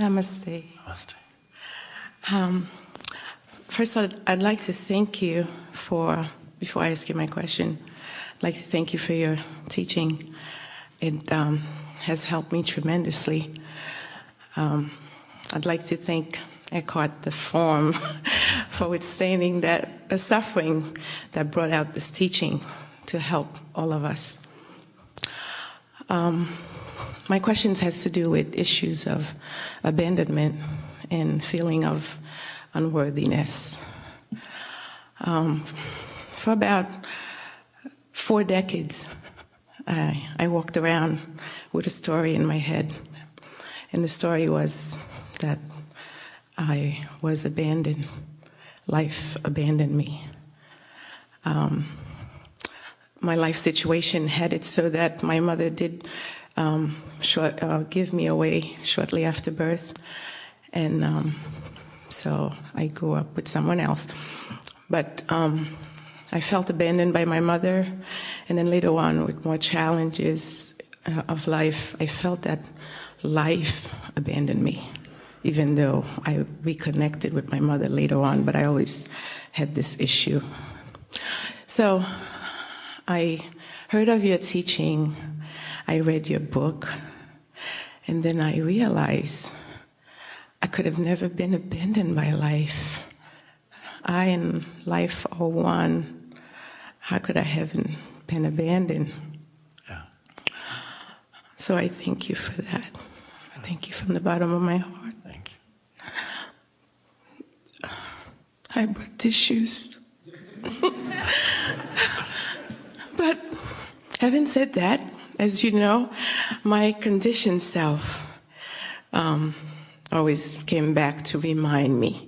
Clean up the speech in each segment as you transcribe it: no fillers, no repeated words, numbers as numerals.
Namaste. Namaste. First, I'd like to thank you before I ask you my question, I'd like to thank you for your teaching. It has helped me tremendously. I'd like to thank Eckhart, the form, for withstanding the suffering that brought out this teaching to help all of us. My questions has to do with issues of abandonment and feeling of unworthiness. For about 4 decades, I walked around with a story in my head, and the story was that I was abandoned. Life abandoned me. My life situation had it so that my mother did give me away shortly after birth, and so I grew up with someone else. But I felt abandoned by my mother, and then later on, with more challenges of life, I felt that life abandoned me, even though I reconnected with my mother later on, but I always had this issue. So I heard of your teaching, I read your book, and then I realized I could have never been abandoned by life. I and life are one. How could I have been abandoned? Yeah. So I thank you for that. I thank you from the bottom of my heart. Thank you. I brought tissues. But having said that, as you know, my conditioned self always came back to remind me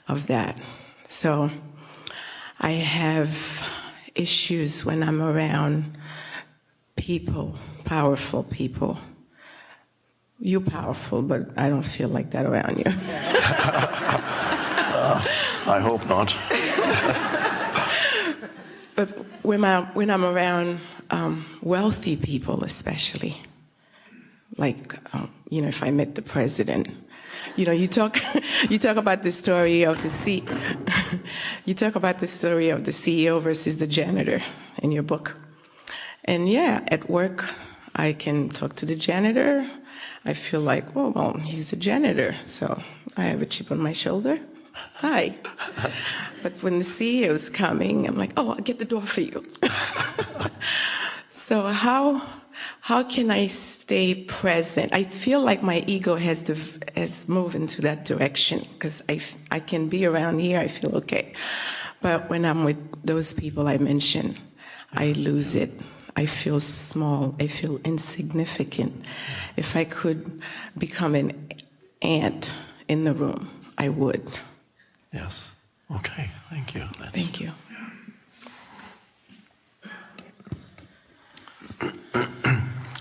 of that. So I have issues when I'm around people, powerful people. You're powerful, but I don't feel like that around you. I hope not. But when I'm around wealthy people, especially, like if I met the president, you talk about the story of the you talk about the story of the CEO versus the janitor in your book, and yeah, at work I can talk to the janitor. I feel like, oh well, he's the janitor, so I have a chip on my shoulder. Hi. But when the CEO is coming, I'm like, oh, I'll get the door for you. So how can I stay present? I feel like my ego has moved into that direction, because I can be around here, I feel okay. But when I'm with those people I mentioned, I lose it. I feel small. I feel insignificant. If I could become an ant in the room, I would. Yes. Okay. Thank you. Thank you.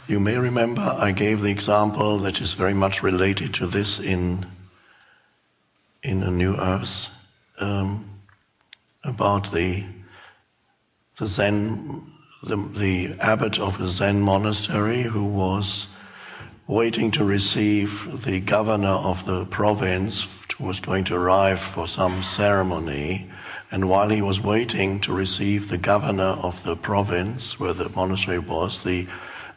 You may remember I gave the example that is very much related to this in A New Earth, about the Zen, the abbot of a Zen monastery who was waiting to receive the governor of the province who was going to arrive for some ceremony. And while he was waiting to receive the governor of the province where the monastery was, the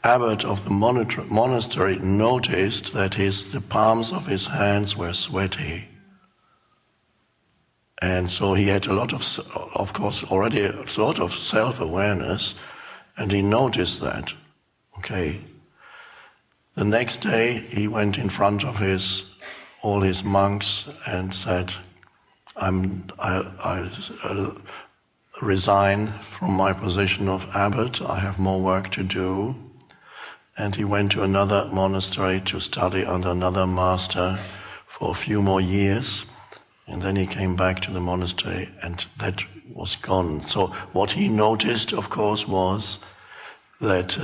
abbot of the monastery noticed that the palms of his hands were sweaty. And so he had of course, already a lot of self-awareness, and he noticed that. Okay. The next day, he went in front of all his monks and said, I resign from my position of abbot. I have more work to do. And he went to another monastery to study under another master for a few more years. And then he came back to the monastery, and that was gone. So what he noticed, of course, was that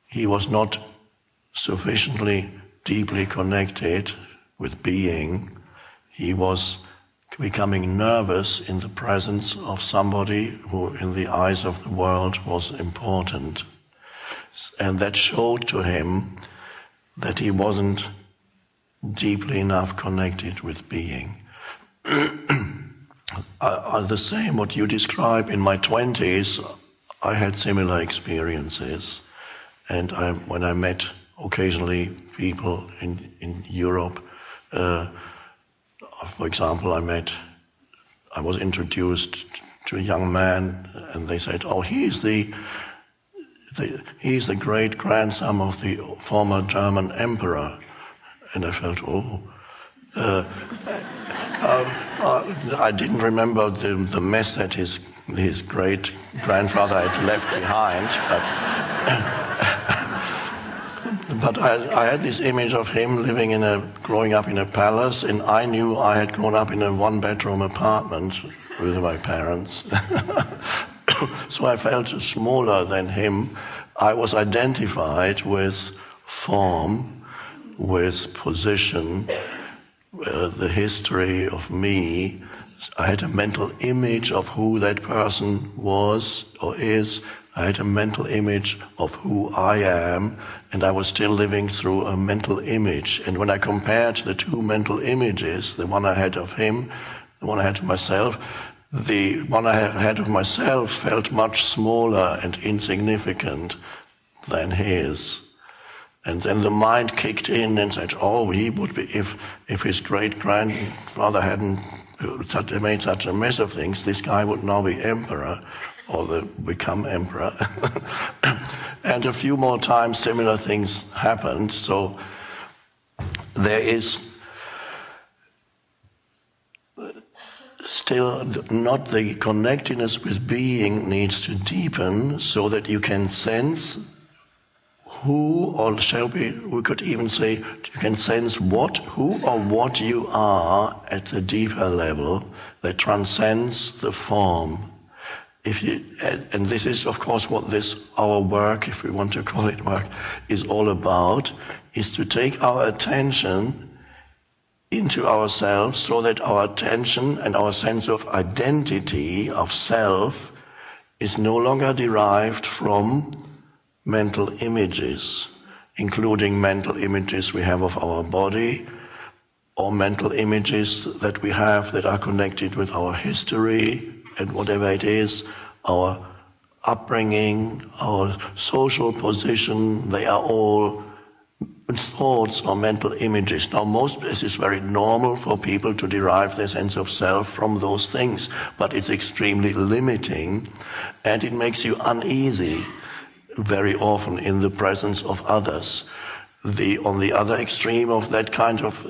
he was not sufficiently deeply connected with being. He was becoming nervous in the presence of somebody who, in the eyes of the world, was important. And that showed to him that he wasn't deeply enough connected with being. The same, what you describe in my 20s, I had similar experiences. And when I met occasionally people in Europe, for example, I was introduced to a young man, and they said, "Oh, he's the great grandson of the former German emperor," and I felt, oh. I didn't remember the mess that his great grandfather had left behind, but I had this image of him growing up in a palace, and I knew I had grown up in a one-bedroom apartment with my parents. So I felt smaller than him. I was identified with form, with position, the history of me. I had a mental image of who that person was or is. I had a mental image of who I am, and I was still living through a mental image. And when I compared the two mental images, the one I had of him, the one I had of myself, the one I had of myself felt much smaller and insignificant than his. And then the mind kicked in and said, oh, he would be, if his great-grandfather hadn't made such a mess of things, this guy would now be emperor, or become emperor. And a few more times similar things happened. So there is still not the connectedness with being needs to deepen so that you can sense who, or we could even say, you can sense who or what you are at the deeper level that transcends the form. And this is, of course, what our work, if we want to call it work, is all about, is to take our attention into ourselves so that our attention and our sense of identity, of self, is no longer derived from mental images, including mental images we have of our body, or mental images that we have that are connected with our history and whatever it is, our upbringing, our social position. They are all thoughts or mental images. Now, this is very normal for people to derive their sense of self from those things, but it's extremely limiting, and it makes you uneasy very often in the presence of others. On the other extreme of that kind of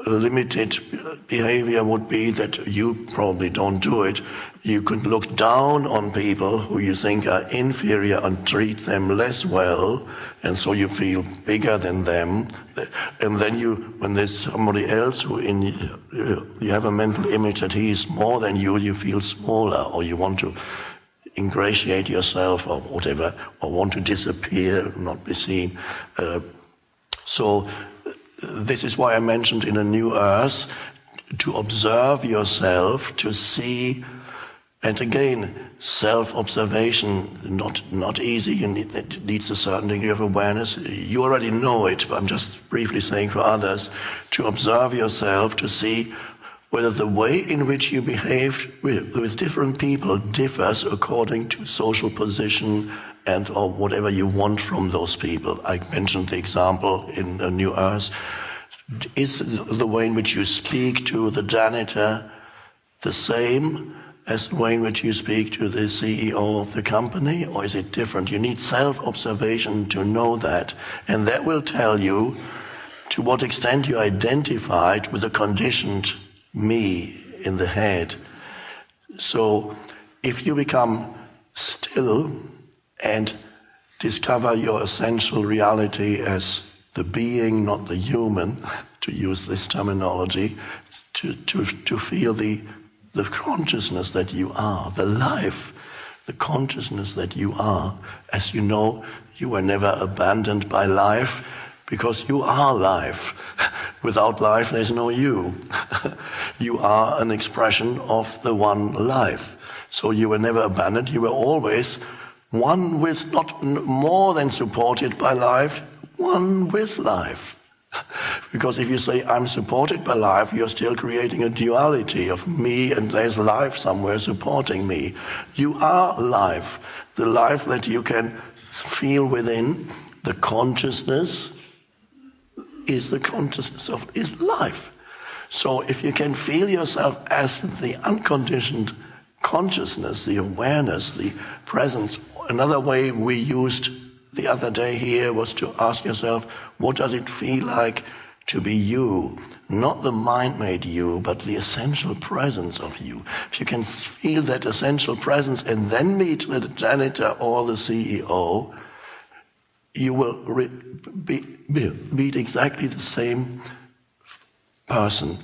limited behavior would be that you probably don't do it. You could look down on people who you think are inferior and treat them less well, and so you feel bigger than them. And then when there's somebody else you have a mental image that he is more than you feel smaller, or you want to ingratiate yourself or whatever, or want to disappear, not be seen. So this is why I mentioned in A New Earth to observe yourself, to see, and again, self-observation, not easy, it needs a certain degree of awareness. You already know it, but I'm just briefly saying for others, to observe yourself, to see whether the way in which you behave with different people differs according to social position or whatever you want from those people. I mentioned the example in A New Earth. Is the way in which you speak to the janitor the same as the way in which you speak to the CEO of the company, or is it different? You need self-observation to know that, and that will tell you to what extent you identified with the conditioned me in the head. So if you become still and discover your essential reality as the being, not the human, to use this terminology, to feel the consciousness that you are, the life, the consciousness that you are. As you know, you were never abandoned by life, because you are life. Without life, there's no you. You are an expression of the one life. So you were never abandoned. You were always one with, not more than supported by life, one with life. Because if you say, I'm supported by life, you're still creating a duality of me and there's life somewhere supporting me. You are life, the life that you can feel within. The consciousness is life. So if you can feel yourself as the unconditioned consciousness, the awareness, the presence. Another way we used the other day here was to ask yourself, what does it feel like to be you? Not the mind-made you, but the essential presence of you. If you can feel that essential presence and then meet the janitor or the CEO, you will meet exactly the same person.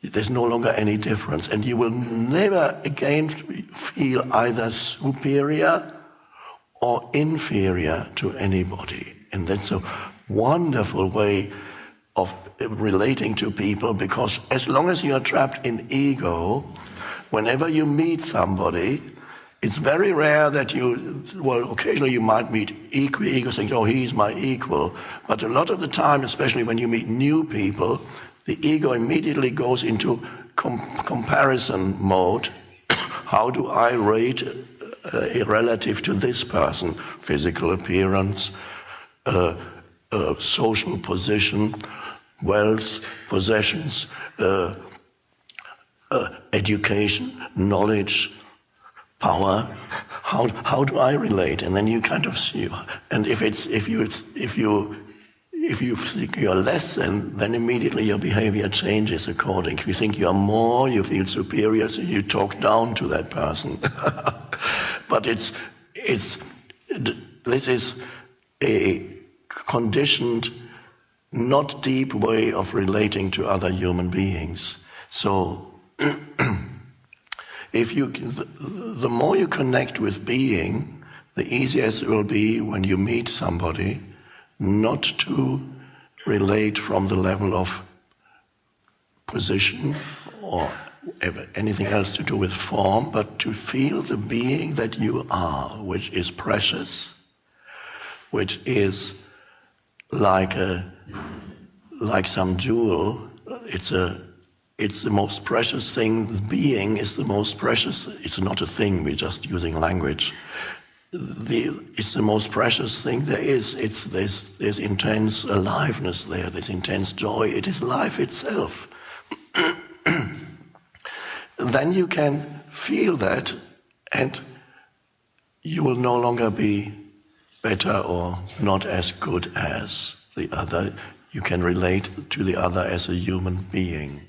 There's no longer any difference, and you will never again feel either superior or inferior to anybody. And that's a wonderful way of relating to people, because as long as you're trapped in ego, whenever you meet somebody, it's very rare that occasionally you might meet ego, think, oh, he's my equal. But a lot of the time, especially when you meet new people, the ego immediately goes into comparison mode. How do I rate relative to this person? Physical appearance, social position, wealth, possessions, education, knowledge, power. How do I relate? And then you kind of see. And if you think you're less than, then immediately your behavior changes according. If you think you're more, you feel superior, so you talk down to that person. But this is a conditioned, not deep way of relating to other human beings. So the more you connect with being, the easier it will be when you meet somebody not to relate from the level of position or anything else to do with form, but to feel the being that you are, which is precious, which is like some jewel. It's the most precious thing. The being is the most precious. It's not a thing, we're just using language. It's the most precious thing there is. There's intense aliveness there, there's intense joy. It is life itself. Then you can feel that, and you will no longer be better or not as good as the other. You can relate to the other as a human being.